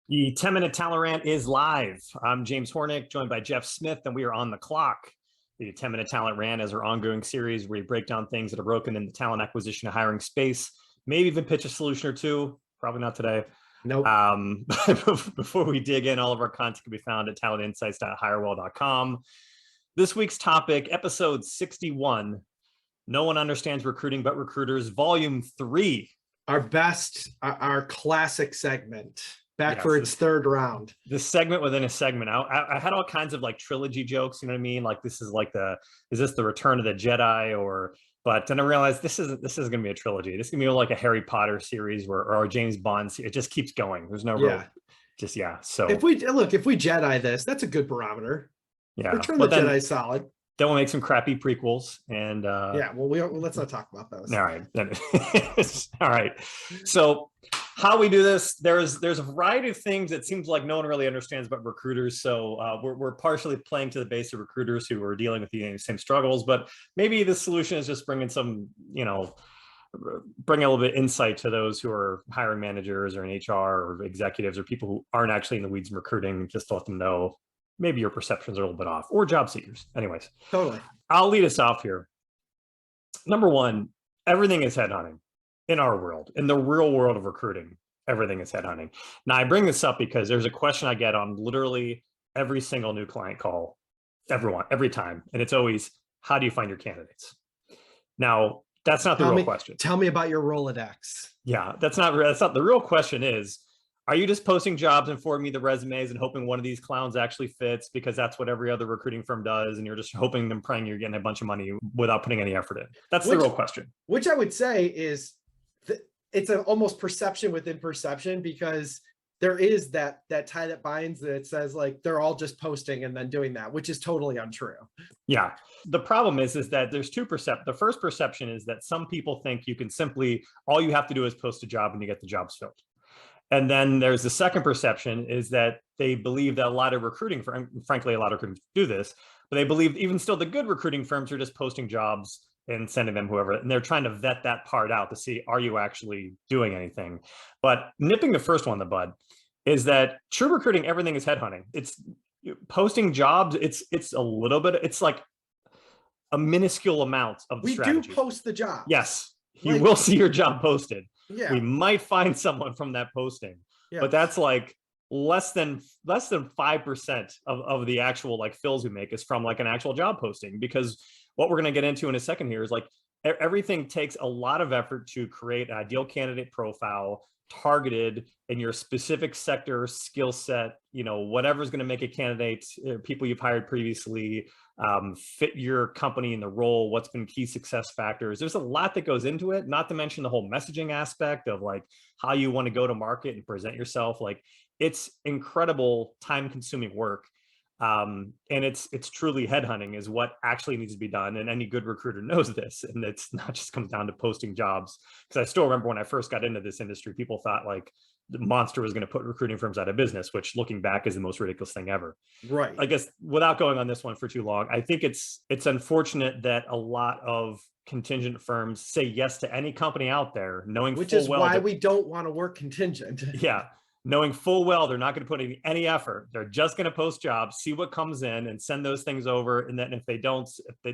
The 10-minute talent rant is live. I'm James Hornick, joined by Jeff Smith, and we are on the clock. The 10-minute talent rant is our ongoing series where we break down things that are broken in the talent acquisition and hiring space, maybe even pitch a solution or two. Probably not today. Nope. Before we dig in, all of our content can be found at talentinsights.hirewell.com. This week's topic, episode 61, No One Understands Recruiting But Recruiters, volume 3. Our classic segment. Back for its third round. The segment within a segment. I had all kinds of like trilogy jokes, you know what I mean? Like this is like is this the Return of the Jedi but then I realized this is going to be a trilogy. This is going to be like a Harry Potter series or a James Bond series. It just keeps going. There's no real, So if we Jedi this, that's a good barometer. Yeah. Return of the Jedi is solid. Then we'll make some crappy prequels and let's not talk about those. All right. All right. So how we do this, there's a variety of things that seems like no one really understands about recruiters. So we're partially playing to the base of recruiters who are dealing with the same struggles, but maybe the solution is just bringing some, bring a little bit of insight to those who are hiring managers or in HR or executives or people who aren't actually in the weeds in recruiting, just to let them know maybe your perceptions are a little bit off, or job seekers. Anyways, totally. I'll lead us off here. Number one, everything is headhunting in our world. In the real world of recruiting, everything is headhunting. Now, I bring this up because there's a question I get on literally every single new client call, every time. And it's always, how do you find your candidates? Now, that's not the real question. Tell me about your Rolodex. Yeah, that's not the real question is, are you just posting jobs and forwarding me the resumes and hoping one of these clowns actually fits because that's what every other recruiting firm does, and you're just hoping and praying you're getting a bunch of money without putting any effort in? That's the real question. Which I would say is it's an almost perception within perception, because there is that tie that binds that says like they're all just posting and then doing that, which is totally untrue. Yeah. The problem is that there's two perceptions. The first perception is that some people think you can all you have to do is post a job and you get the jobs filled. And then there's the second perception is that they believe that a lot of recruiting firms, frankly, a lot of recruiters do this, but they believe even still the good recruiting firms are just posting jobs and sending them whoever, and they're trying to vet that part out to see, are you actually doing anything? But nipping the first one in the bud is that true recruiting, everything is headhunting. It's posting jobs. It's a little bit, it's like a minuscule amount of the strategy. We do post the job. Yes. You will see your job posted. Yeah. We might find someone from that posting, but that's like less than 5% of the actual like fills we make is from like an actual job posting, because what we're going to get into in a second here is like everything takes a lot of effort to create an ideal candidate profile targeted in your specific sector, skill set, whatever's going to make a candidate, people you've hired previously, fit your company in the role, what's been key success factors. There's a lot that goes into it, not to mention the whole messaging aspect of like how you want to go to market and present yourself. Like it's incredible time consuming work. And it's truly headhunting is what actually needs to be done. And any good recruiter knows this. And it's not just comes down to posting jobs. Because I still remember when I first got into this industry, people thought like the monster was going to put recruiting firms out of business, which looking back is the most ridiculous thing ever. Right. I guess without going on this one for too long, I think it's unfortunate that a lot of contingent firms say yes to any company out there, knowing which is why we don't want to work contingent. Yeah. Knowing full well they're not going to put any effort. They're just going to post jobs, see what comes in, and send those things over. And then if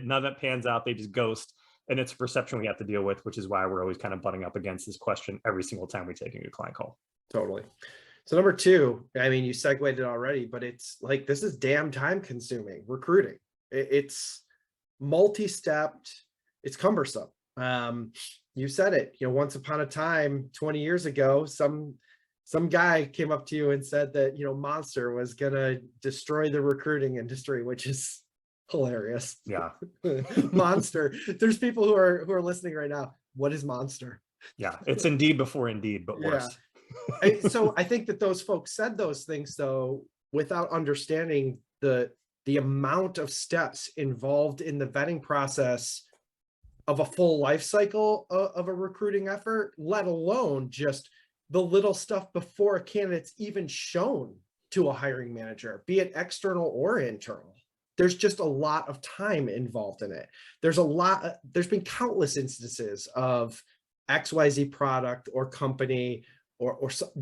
none of that pans out, they just ghost. And it's a perception we have to deal with, which is why we're always kind of butting up against this question every single time we take a new client call. Totally. So number two, I mean, you segued it already, but it's like, this is damn time consuming recruiting. It's multi-stepped, it's cumbersome. You said it, once upon a time, 20 years ago, some guy came up to you and said that, Monster was going to destroy the recruiting industry, which is hilarious. Yeah. Monster. There's people who are listening right now. What is Monster? Yeah. It's Indeed before Indeed, but worse. So I think that those folks said those things though, without understanding the amount of steps involved in the vetting process of a full life cycle of a recruiting effort, let alone just the little stuff before a candidate's even shown to a hiring manager, be it external or internal. There's just a lot of time involved in it. There's been countless instances of XYZ product or company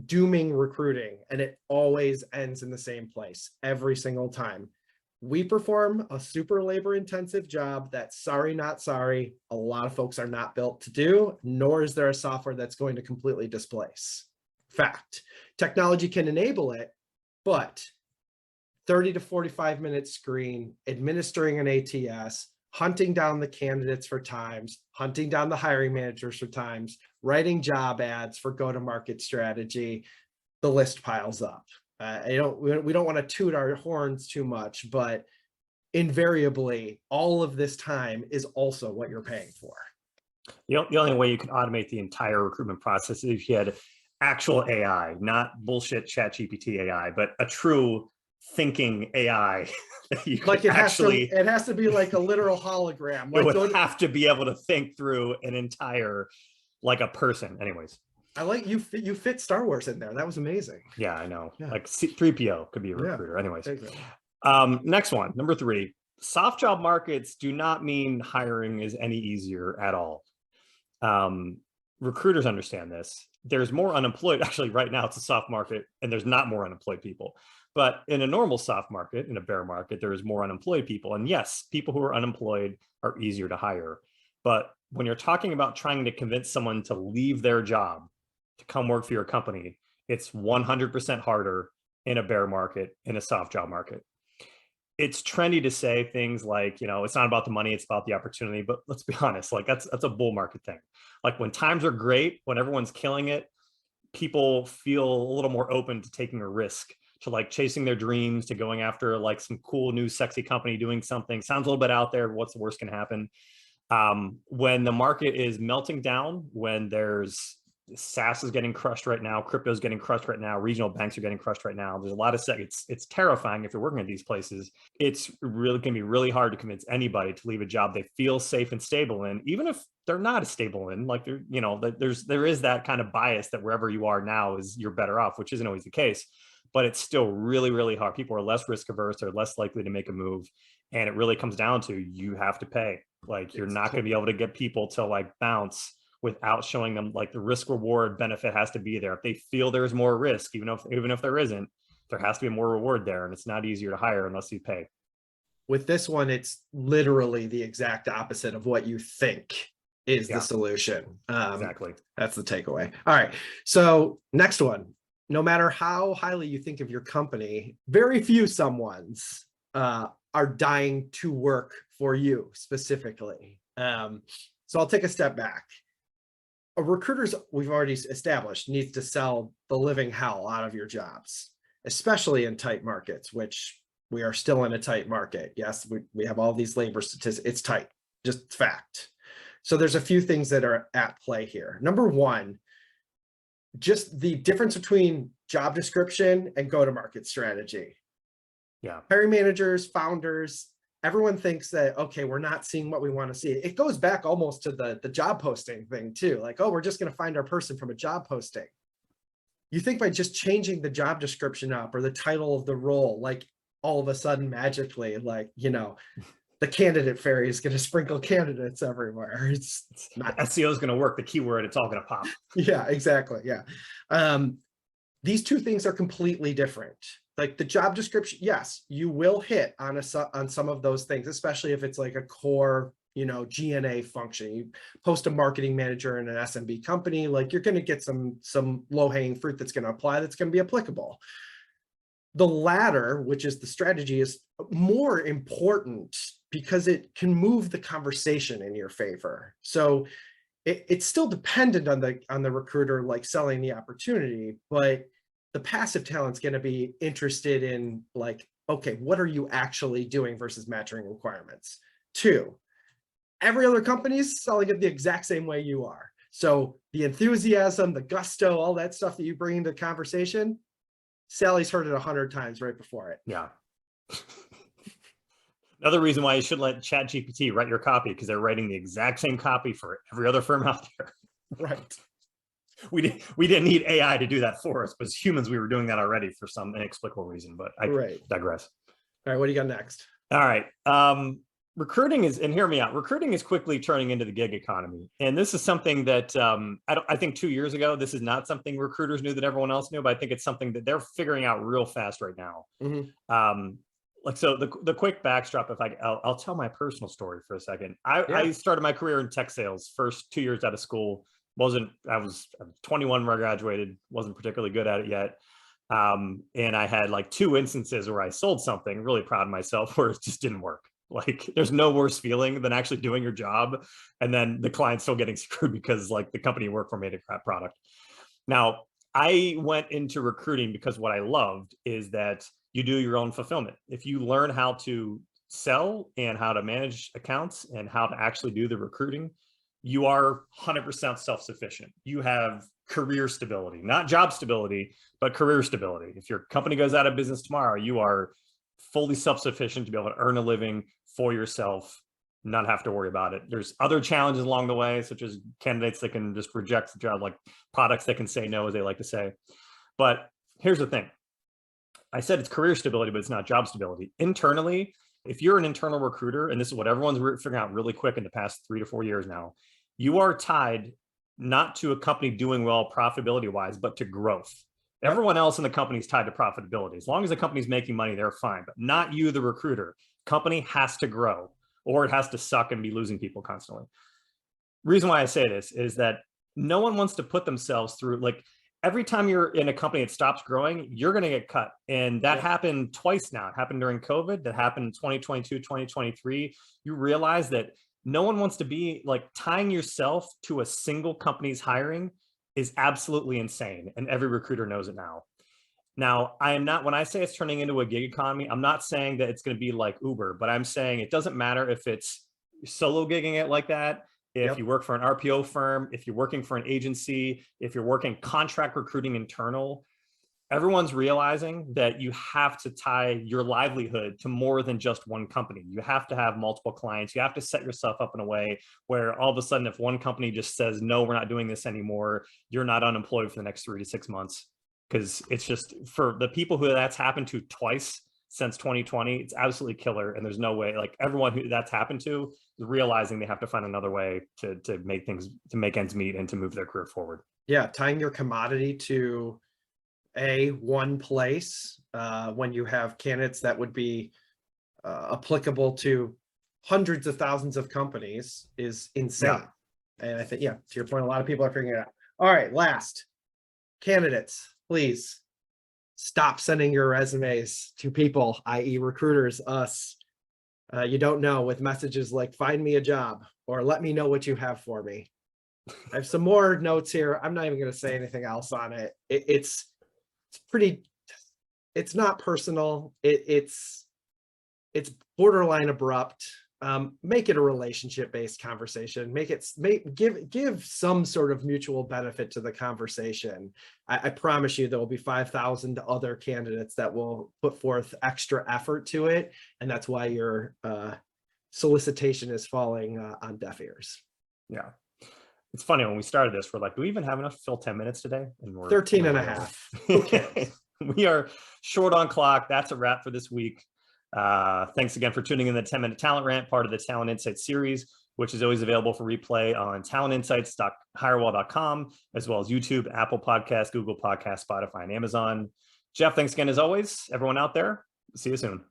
dooming recruiting, and it always ends in the same place every single time. We perform a super labor intensive job that, sorry, not sorry, a lot of folks are not built to do, nor is there a software that's going to completely displace. Fact. Technology can enable it, but 30 to 45 minute screen, administering an ATS, hunting down the candidates for times, hunting down the hiring managers for times, writing job ads for go-to-market strategy, the list piles up. We don't want to toot our horns too much, but invariably, all of this time is also what you're paying for. The only way you can automate the entire recruitment process is if you had actual AI, not bullshit ChatGPT AI, but a true thinking AI. Like it has to be like a literal hologram. Like it would have to be able to think through an entire, like a person. Anyways. I like you fit Star Wars in there. That was amazing. Yeah, I know. Yeah. Like 3PO could be a recruiter. Yeah. Anyways. Exactly. Next one, number 3. Soft job markets do not mean hiring is any easier at all. Recruiters understand this. There's more unemployed. Actually, right now it's a soft market and there's not more unemployed people. But in a normal soft market, in a bear market, there is more unemployed people. And yes, people who are unemployed are easier to hire. But when you're talking about trying to convince someone to leave their job to come work for your company, it's 100% harder in a bear market, in a soft job market. It's trendy to say things like, you know, it's not about the money, it's about the opportunity. But let's be honest, like that's a bull market thing. Like when times are great, when everyone's killing it, people feel a little more open to taking a risk, to like chasing their dreams, to going after like some cool new sexy company doing something. Sounds a little bit out there. What's the worst can happen? When the market is melting down, when there's SaaS is getting crushed right now, crypto is getting crushed right now, regional banks are getting crushed right now. There's a lot of it's terrifying if you're working at these places. It's really going to be really hard to convince anybody to leave a job they feel safe and stable in, even if they're not stable in. Like there is that kind of bias that wherever you are now is you're better off, which isn't always the case. But it's still really, really hard. People are less risk averse, they're less likely to make a move. And it really comes down to you have to pay. Like you're not going to be able to get people to like bounce without showing them like the risk reward benefit has to be there. If they feel there's more risk, even if there isn't, there has to be more reward there. And it's not easier to hire unless you pay. With this one, it's literally the exact opposite of what you think is the solution. Exactly. That's the takeaway. All right. So next one. No matter how highly you think of your company, very few someones are dying to work for you specifically. So I'll take a step back. A recruiter's, we've already established, needs to sell the living hell out of your jobs, especially in tight markets, which we are still in a tight market. Yes, we have all these labor statistics. It's tight, just fact. So there's a few things that are at play here. Number one, just the difference between job description and go-to-market strategy. Yeah. Hiring managers, founders, everyone thinks that, okay, we're not seeing what we want to see. It goes back almost to the job posting thing too. Like, oh, we're just going to find our person from a job posting. You think by just changing the job description up or the title of the role, like all of a sudden magically, like, you know, the candidate fairy is going to sprinkle candidates everywhere. It's not. SEO is going to work. The keyword, it's all going to pop. Yeah, exactly. Yeah. These two things are completely different. Like the job description, yes, you will hit on some of those things, especially if it's like a core, you know, G&A function. You post a marketing manager in an SMB company, like you're going to get some low-hanging fruit that's going to apply, that's going to be applicable. The latter, which is the strategy, is more important because it can move the conversation in your favor. So it's still dependent on the recruiter, like selling the opportunity, but the passive talent's going to be interested in like, okay, what are you actually doing versus matching requirements? 2, every other company is selling it the exact same way you are. So the enthusiasm, the gusto, all that stuff that you bring into the conversation, Sally's heard it 100 times right before it. Yeah. Another reason why you should let ChatGPT write your copy, because they're writing the exact same copy for every other firm out there. Right. We didn't need AI to do that for us, but as humans, we were doing that already for some inexplicable reason, but I digress. All right, what do you got next? All right. recruiting is, and hear me out, recruiting is quickly turning into the gig economy. And this is something that I think 2 years ago, this is not something recruiters knew that everyone else knew, but I think it's something that they're figuring out real fast right now. Like, so the quick backdrop, I'll tell my personal story for a second. I started my career in tech sales, first 2 years out of school. I was 21 when I graduated, wasn't particularly good at it yet. And I had like 2 instances where I sold something, really proud of myself, where it just didn't work. Like, there's no worse feeling than actually doing your job and then the client still getting screwed because like the company you work for made a crap product. Now, I went into recruiting because what I loved is that you do your own fulfillment. If you learn how to sell and how to manage accounts and how to actually do the recruiting, you are 100% self-sufficient. You have career stability, not job stability, but career stability. If your company goes out of business tomorrow, you are fully self-sufficient to be able to earn a living for yourself, not have to worry about it. There's other challenges along the way, such as candidates that can just reject the job, like products that can say no, as they like to say. But here's the thing. I said it's career stability, but it's not job stability. Internally, if you're an internal recruiter, and this is what everyone's figuring out really quick in the past 3 to 4 years now, you are tied not to a company doing well profitability-wise, but to growth. Everyone else in the company is tied to profitability. As long as the company's making money, they're fine, but not you, the recruiter. Company has to grow, or it has to suck and be losing people constantly. Reason why I say this is that no one wants to put themselves through, like, every time you're in a company that stops growing, you're going to get cut. And that happened twice now. It happened during COVID. That happened in 2022, 2023. You realize that no one wants to be like, tying yourself to a single company's hiring is absolutely insane. And every recruiter knows it now. Now, I am not, when I say it's turning into a gig economy, I'm not saying that it's going to be like Uber, but I'm saying it doesn't matter if it's solo gigging it like that. If you work for an RPO firm, if you're working for an agency, if you're working contract recruiting internal, everyone's realizing that you have to tie your livelihood to more than just one company. You have to have multiple clients. You have to set yourself up in a way where all of a sudden, if one company just says, no, we're not doing this anymore, you're not unemployed for the next 3 to 6 months. Because it's just, for the people who that's happened to twice since 2020, it's absolutely killer. And there's no way, like, everyone who that's happened to is realizing they have to find another way to make things, to make ends meet and to move their career forward. Yeah, tying your commodity to one place when you have candidates that would be applicable to hundreds of thousands of companies is insane. And I think, to your point, a lot of people are figuring it out. All right, last, candidates, please stop sending your resumes to people, i.e. recruiters, us, you don't know, with messages like, find me a job or let me know what you have for me. I have some more notes here. I'm not even going to say anything else on it. It's pretty, it's not personal. It's borderline abrupt. Make it a relationship-based conversation. Give some sort of mutual benefit to the conversation. I promise you there will be 5,000 other candidates that will put forth extra effort to it. And that's why your solicitation is falling on deaf ears. Yeah. It's funny, when we started this, we're like, do we even have enough to fill 10 minutes today? And we're 13 and a half. Okay. We are short on clock. That's a wrap for this week. Thanks again for tuning in to the 10-Minute Talent Rant, part of the Talent Insights series, which is always available for replay on talentinsights.hirewall.com, as well as YouTube, Apple Podcasts, Google Podcasts, Spotify, and Amazon. Jeff, thanks again as always. Everyone out there, see you soon.